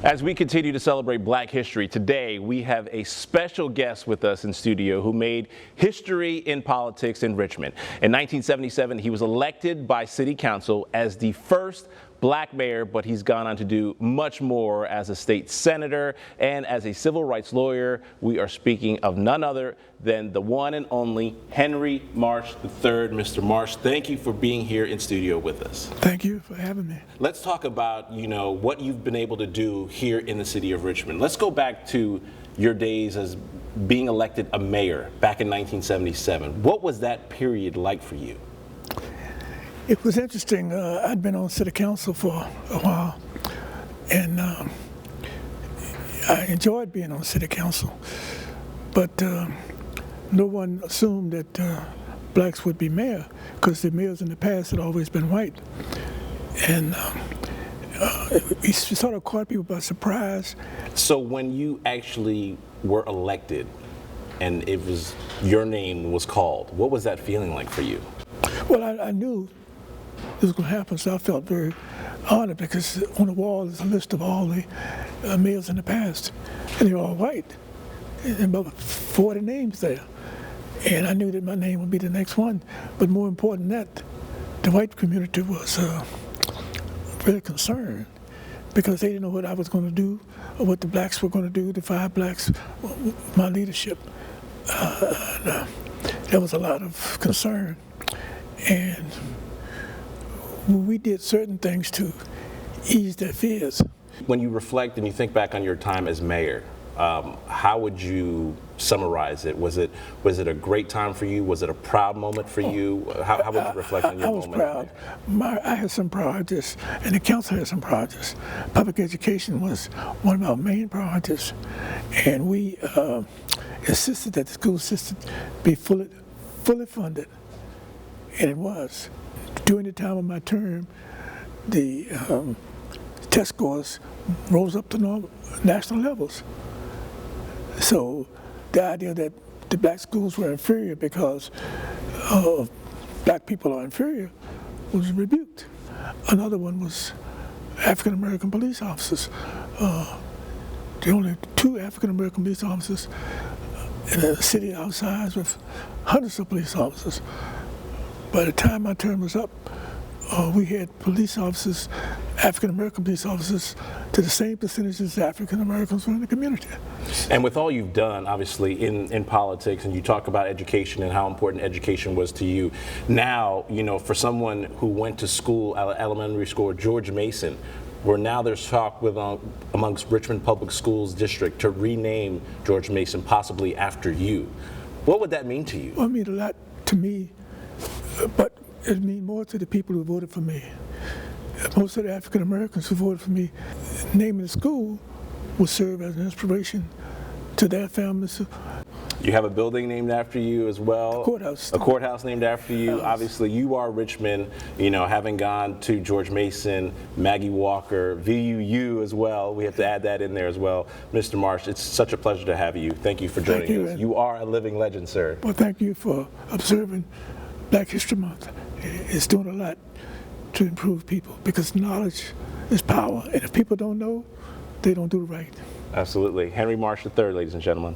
As we continue to celebrate Black history, today we have a special guest with us in studio who made history in politics in Richmond. In 1977, he was elected by City Council as the first Black mayor, but he's gone on to do much more as a state senator and as a civil rights lawyer. We are speaking of none other than the one and only Henry Marsh III. Mr. Marsh, thank you for being here in studio with us. Thank you for having me. Let's talk about, what you've been able to do here in the city of Richmond. Let's go back to your days as being elected a mayor back in 1977. What was that period like for you? It was interesting. I'd been on city council for a while, and I enjoyed being on city council. But no one assumed that blacks would be mayor, because the mayors in the past had always been white. And it sort of caught people by surprise. So when you actually were elected and your name was called, what was that feeling like for you? Well, I knew this was going to happen, so I felt very honored, because on the wall is a list of all the mayors in the past, and they're all white, and about 40 names there. And I knew that my name would be the next one. But more important than that, the white community was very concerned, because they didn't know what I was going to do or what the blacks were going to do, the 5 blacks, my leadership. There was a lot of concern. And we did certain things to ease their fears. When you reflect and you think back on your time as mayor, how would you summarize it? Was it a great time for you? Was it a proud moment for you? How would you reflect on your moment? I was proud. I had some priorities, and the council had some priorities. Public education was one of our main priorities, and we insisted that the school system be fully funded, and it was. During the time of my term, the test scores rose up to national levels. So the idea that the black schools were inferior because black people are inferior was rebuked. Another one was African American police officers. There are only 2 African American police officers in a city our size with hundreds of police officers. By the time my term was up, we had police officers, African American police officers, to the same percentage as African Americans were in the community. And with all you've done, obviously, in politics, and you talk about education and how important education was to you, now, for someone who went to school, elementary school, George Mason, where now there's talk amongst Richmond Public Schools District to rename George Mason possibly after you. What would that mean to you? Well, it means a lot to me, but it means more to the people who voted for me. Most of the African Americans who voted for me, naming the school will serve as an inspiration to their families. You have a building named after you as well. Courthouse. A courthouse named after you. Obviously, you are Richmond, having gone to George Mason, Maggie Walker, VUU as well. We have to add that in there as well. Mr. Marsh, it's such a pleasure to have you. Thank you for joining us. You are a living legend, sir. Well, thank you for observing Black History Month. It's doing a lot to improve people, because knowledge is power, and if people don't know, they don't do right. Absolutely. Henry Marsh III, ladies and gentlemen.